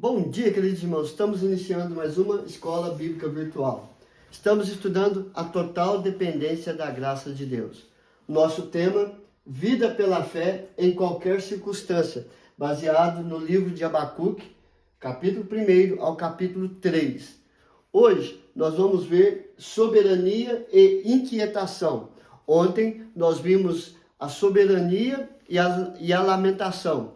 Bom dia, queridos irmãos. Estamos iniciando mais uma escola bíblica virtual. Estamos estudando a total dependência da graça de Deus. Nosso tema, vida pela fé em qualquer circunstância, baseado no livro de Abacuque, capítulo 1 ao capítulo 3. Hoje nós vamos ver soberania e inquietação. Ontem nós vimos a soberania e a lamentação.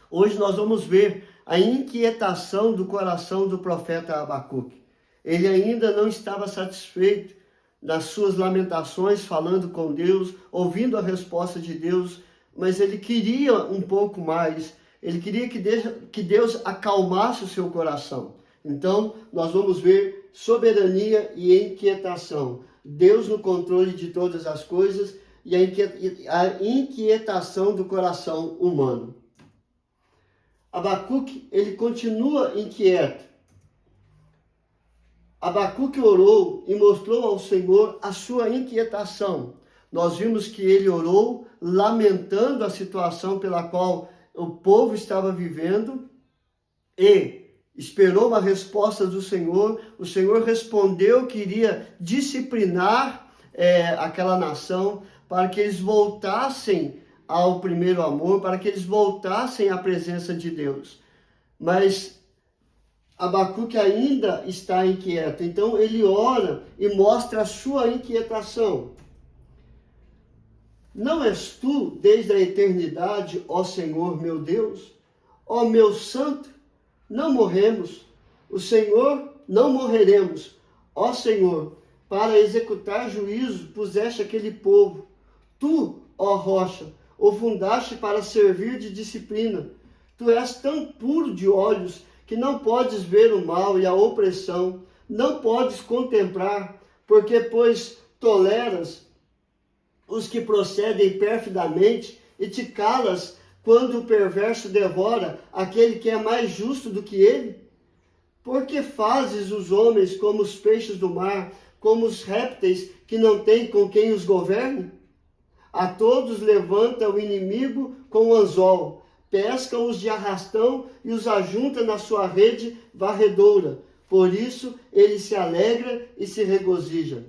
Hoje nós vamos ver a inquietação do coração do profeta Abacuque. Ele ainda não estava satisfeito nas suas lamentações, falando com Deus, ouvindo a resposta de Deus, mas ele queria um pouco mais. Ele queria que Deus acalmasse o seu coração. Então, nós vamos ver soberania e inquietação. Deus no controle de todas as coisas e a inquietação do coração humano. Abacuque, ele continua inquieto. Abacuque orou e mostrou ao Senhor a sua inquietação. Nós vimos que ele orou lamentando a situação pela qual o povo estava vivendo e esperou uma resposta do Senhor. O Senhor respondeu que iria disciplinar aquela nação para que eles voltassem ao primeiro amor, para que eles voltassem à presença de Deus. Mas Abacuque ainda está inquieto, então ele ora e mostra a sua inquietação. Não és tu desde a eternidade, ó Senhor meu Deus? Ó meu santo, não morremos, o Senhor não morreremos. Ó Senhor, para executar juízo puseste aquele povo. Tu, ó rocha, o fundaste para servir de disciplina. Tu és tão puro de olhos que não podes ver o mal e a opressão, não podes contemplar, porque pois toleras os que procedem perfidamente e te calas quando o perverso devora aquele que é mais justo do que ele? Porque fazes os homens como os peixes do mar, como os répteis que não têm com quem os governe? A todos levanta o inimigo com o anzol, pesca-os de arrastão e os ajunta na sua rede varredora. Por isso ele se alegra e se regozija.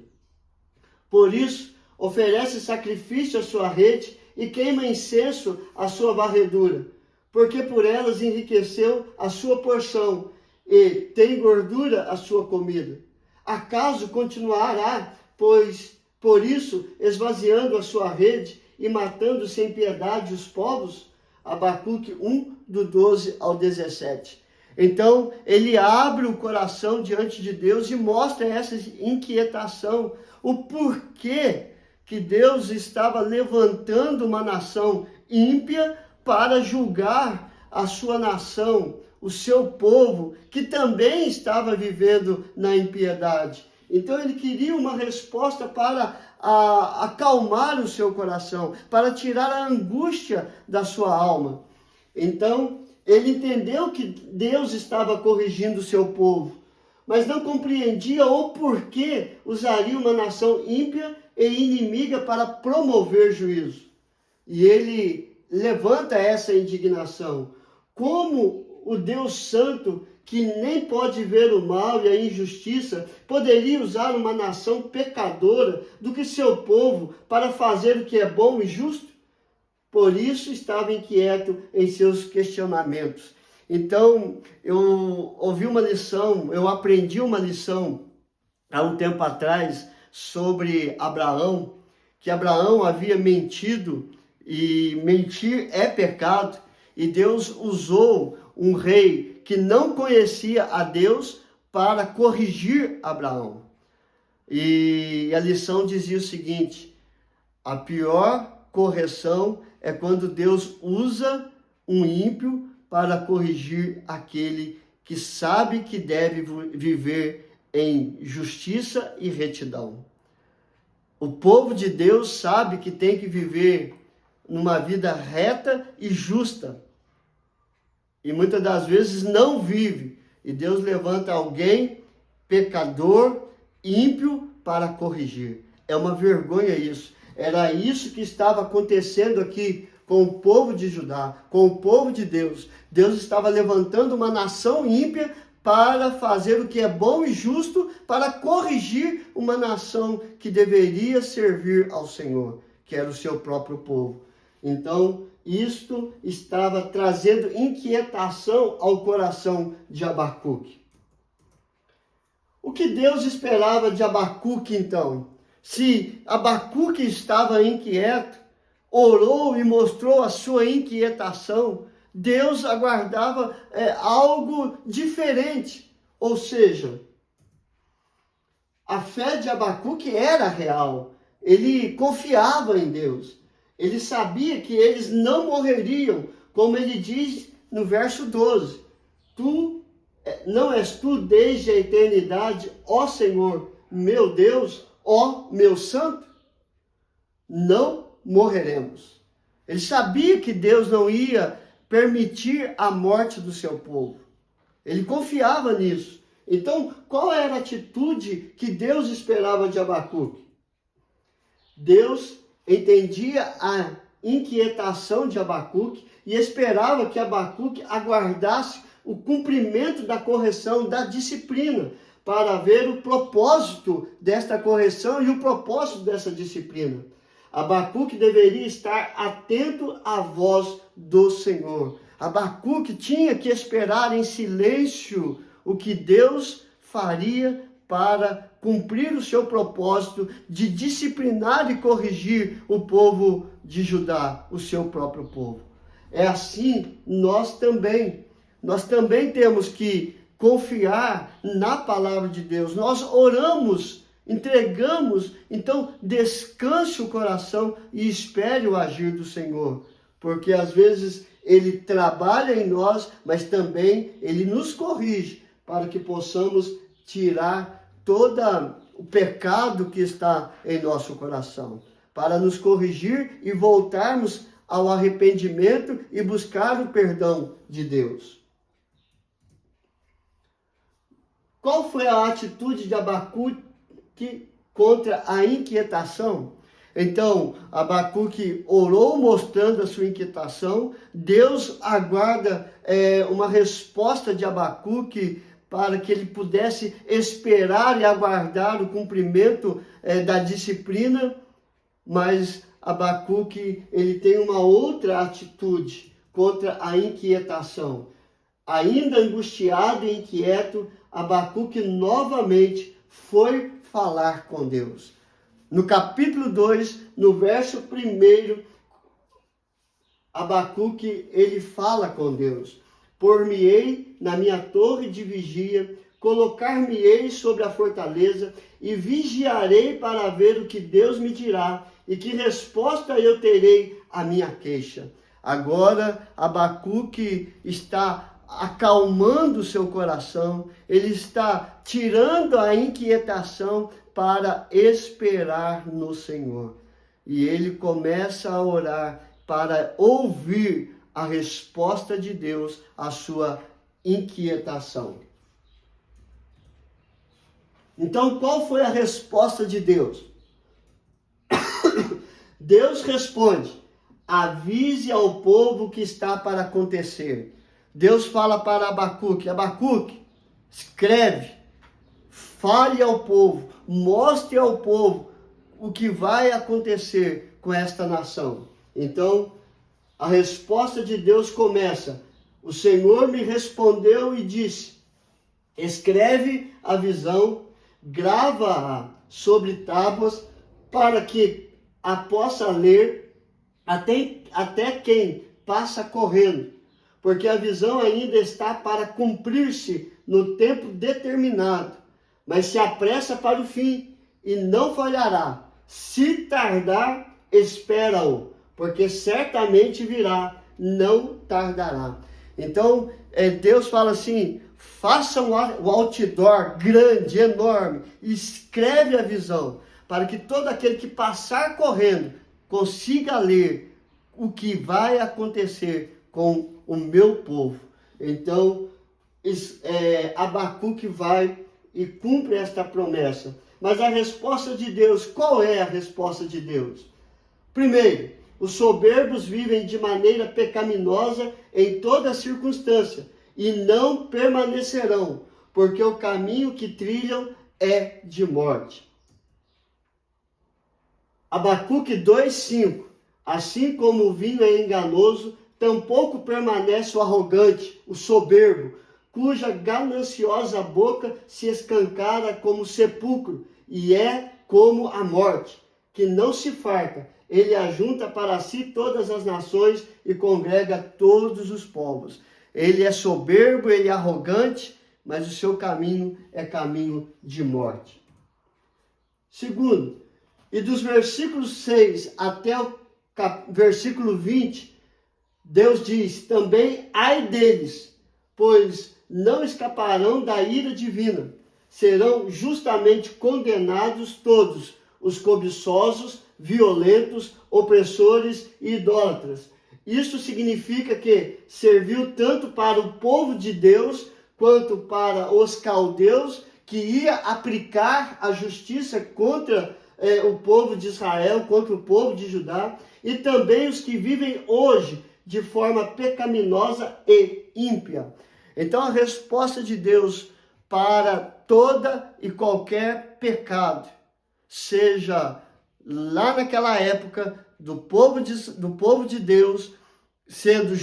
Por isso oferece sacrifício à sua rede e queima incenso à sua varredura, porque por elas enriqueceu a sua porção e tem gordura a sua comida. Acaso continuará, pois por isso, esvaziando a sua rede e matando sem piedade os povos? Abacuque 1, do 12 ao 17. Então, ele abre o coração diante de Deus e mostra essa inquietação, o porquê que Deus estava levantando uma nação ímpia para julgar a sua nação, o seu povo, que também estava vivendo na impiedade. Então ele queria uma resposta para acalmar o seu coração, para tirar a angústia da sua alma. Então ele entendeu que Deus estava corrigindo o seu povo, mas não compreendia o porquê usaria uma nação ímpia e inimiga para promover juízo. E ele levanta essa indignação. Como o Deus Santo, que nem pode ver o mal e a injustiça, poderia usar uma nação pecadora do que seu povo para fazer o que é bom e justo? Por isso estava inquieto em seus questionamentos. Então, eu aprendi uma lição há um tempo atrás sobre Abraão, que Abraão havia mentido, e mentir é pecado, e Deus usou um rei que não conhecia a Deus para corrigir Abraão. E a lição dizia o seguinte: a pior correção é quando Deus usa um ímpio para corrigir aquele que sabe que deve viver em justiça e retidão. O povo de Deus sabe que tem que viver numa vida reta e justa. E muitas das vezes não vive. E Deus levanta alguém, pecador, ímpio, para corrigir. É uma vergonha isso. Era isso que estava acontecendo aqui com o povo de Judá, com o povo de Deus. Deus estava levantando uma nação ímpia para fazer o que é bom e justo, para corrigir uma nação que deveria servir ao Senhor, que era o seu próprio povo. Então, isto estava trazendo inquietação ao coração de Abacuque. O que Deus esperava de Abacuque, então? Se Abacuque estava inquieto, orou e mostrou a sua inquietação, Deus aguardava algo diferente. Ou seja, a fé de Abacuque era real. Ele confiava em Deus. Ele sabia que eles não morreriam, como ele diz no verso 12. Não és tu desde a eternidade, ó Senhor, meu Deus, ó meu santo? Não morreremos. Ele sabia que Deus não ia permitir a morte do seu povo. Ele confiava nisso. Então, qual era a atitude que Deus esperava de Abacuque? Deus entendia a inquietação de Abacuque e esperava que Abacuque aguardasse o cumprimento da correção, da disciplina, para ver o propósito desta correção e o propósito dessa disciplina. Abacuque deveria estar atento à voz do Senhor. Abacuque tinha que esperar em silêncio o que Deus faria para cumprir o seu propósito de disciplinar e corrigir o povo de Judá, o seu próprio povo. É assim nós também temos que confiar na palavra de Deus. Nós oramos, entregamos, então descanse o coração e espere o agir do Senhor, porque às vezes Ele trabalha em nós, mas também Ele nos corrige para que possamos tirar todo o pecado que está em nosso coração, para nos corrigir e voltarmos ao arrependimento e buscar o perdão de Deus. Qual foi a atitude de Abacuque contra a inquietação? Então, Abacuque orou mostrando a sua inquietação. Deus aguarda uma resposta de Abacuque para que ele pudesse esperar e aguardar o cumprimento da disciplina. Mas Abacuque, ele tem uma outra atitude contra a inquietação. Ainda angustiado e inquieto, Abacuque novamente foi falar com Deus. No capítulo 2, no verso 1, Abacuque, ele fala com Deus. Por-me-ei na minha torre de vigia, colocar-me-ei sobre a fortaleza e vigiarei para ver o que Deus me dirá e que resposta eu terei à minha queixa. Agora, Abacuque está acalmando o seu coração, ele está tirando a inquietação para esperar no Senhor. E ele começa a orar para ouvir a resposta de Deus à sua inquietação. Então, qual foi a resposta de Deus? Deus responde: avise ao povo que está para acontecer. Deus fala para Abacuque: Abacuque, escreve, fale ao povo, mostre ao povo o que vai acontecer com esta nação. Então, a resposta de Deus começa: o Senhor me respondeu e disse: escreve a visão, grava-a sobre tábuas, para que a possa ler até quem passa correndo, porque a visão ainda está para cumprir-se no tempo determinado, mas se apressa para o fim e não falhará. Se tardar, espera-o, porque certamente virá, não tardará. Então, Deus fala assim: faça o outdoor grande, enorme, escreve a visão, para que todo aquele que passar correndo consiga ler o que vai acontecer com o meu povo. Então, Abacuque vai e cumpre esta promessa. Mas a resposta de Deus, qual é a resposta de Deus? Primeiro, Os soberbos vivem de maneira pecaminosa em toda circunstância e não permanecerão, porque o caminho que trilham é de morte. Abacuque 2:5. Assim como o vinho é enganoso, tampouco permanece o arrogante, o soberbo, cuja gananciosa boca se escancara como sepulcro e é como a morte, que não se farta. Ele ajunta para si todas as nações e congrega todos os povos. Ele é soberbo, ele é arrogante, mas o seu caminho é caminho de morte. Segundo, e dos versículos 6 até o versículo 20, Deus diz: também ai deles, pois não escaparão da ira divina. Serão justamente condenados todos os cobiçosos, violentos, opressores e idólatras. Isso significa que serviu tanto para o povo de Deus quanto para os caldeus, que ia aplicar a justiça contra o povo de Israel, contra o povo de Judá, e também os que vivem hoje de forma pecaminosa e ímpia. Então a resposta de Deus para toda e qualquer pecado, seja lá naquela época do povo de Deus, sendo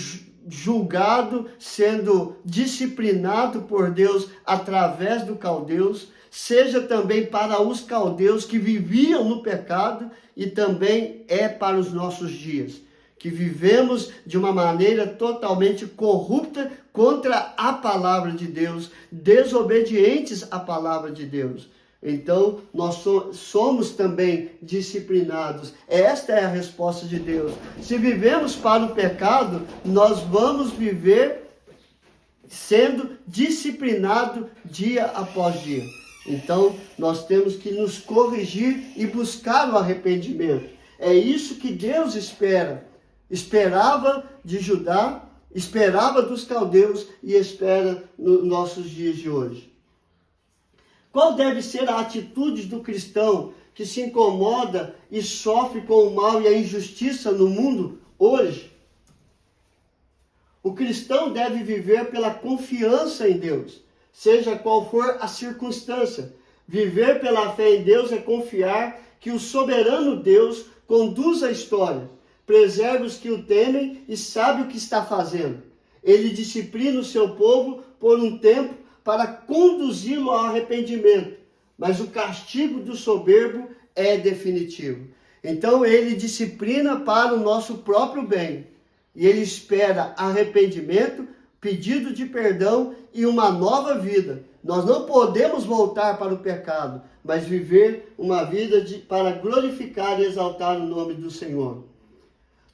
julgado, sendo disciplinado por Deus através dos caldeus, seja também para os caldeus que viviam no pecado e também é para os nossos dias, que vivemos de uma maneira totalmente corrupta contra a palavra de Deus, desobedientes à palavra de Deus. Então, nós somos também disciplinados. Esta é a resposta de Deus. Se vivemos para o pecado, nós vamos viver sendo disciplinados dia após dia. Então, nós temos que nos corrigir e buscar o arrependimento. É isso que Deus espera. Esperava de Judá, esperava dos caldeus e espera nos nossos dias de hoje. Qual deve ser a atitude do cristão que se incomoda e sofre com o mal e a injustiça no mundo hoje? O cristão deve viver pela confiança em Deus, seja qual for a circunstância. Viver pela fé em Deus é confiar que o soberano Deus conduz a história, preserva os que o temem e sabe o que está fazendo. Ele disciplina o seu povo por um tempo para conduzi-lo ao arrependimento, mas o castigo do soberbo é definitivo. Então ele disciplina para o nosso próprio bem, e ele espera arrependimento, pedido de perdão e uma nova vida. Nós não podemos voltar para o pecado, mas viver uma vida para glorificar e exaltar o nome do Senhor.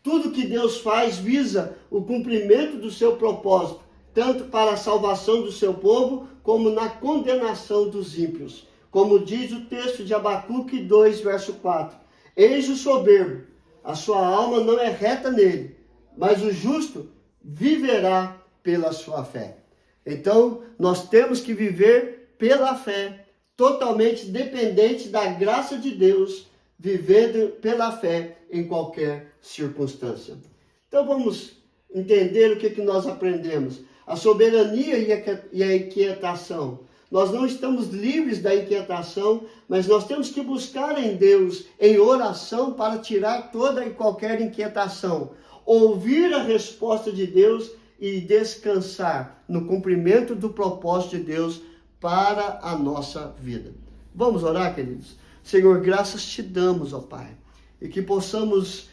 Tudo que Deus faz visa o cumprimento do seu propósito, tanto para a salvação do seu povo, como na condenação dos ímpios. Como diz o texto de Abacuque 2, verso 4. Eis o soberbo, a sua alma não é reta nele, mas o justo viverá pela sua fé. Então, nós temos que viver pela fé, totalmente dependente da graça de Deus, vivendo pela fé em qualquer circunstância. Então, vamos entender o que nós aprendemos. A soberania e a inquietação. Nós não estamos livres da inquietação, mas nós temos que buscar em Deus, em oração, para tirar toda e qualquer inquietação. Ouvir a resposta de Deus e descansar no cumprimento do propósito de Deus para a nossa vida. Vamos orar, queridos? Senhor, graças te damos, ó Pai, e que possamos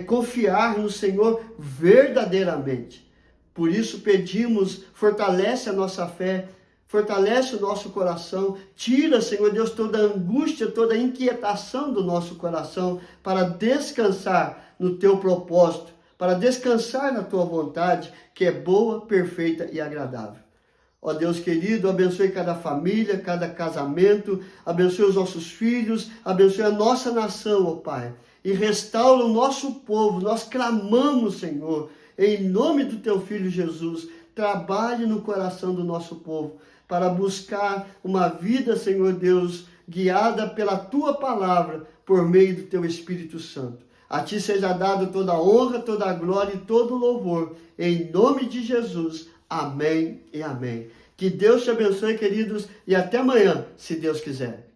confiar no Senhor verdadeiramente. Por isso pedimos, fortalece a nossa fé, fortalece o nosso coração, tira, Senhor Deus, toda a angústia, toda a inquietação do nosso coração, para descansar no teu propósito, para descansar na tua vontade, que é boa, perfeita e agradável. Ó Deus querido, abençoe cada família, cada casamento, abençoe os nossos filhos, abençoe a nossa nação, ó Pai, e restaura o nosso povo. Nós clamamos, Senhor, em nome do teu Filho Jesus, trabalhe no coração do nosso povo, para buscar uma vida, Senhor Deus, guiada pela tua palavra, por meio do teu Espírito Santo. A ti seja dado toda a honra, toda a glória e todo o louvor. Em nome de Jesus. Amém e amém. Que Deus te abençoe, queridos, e até amanhã, se Deus quiser.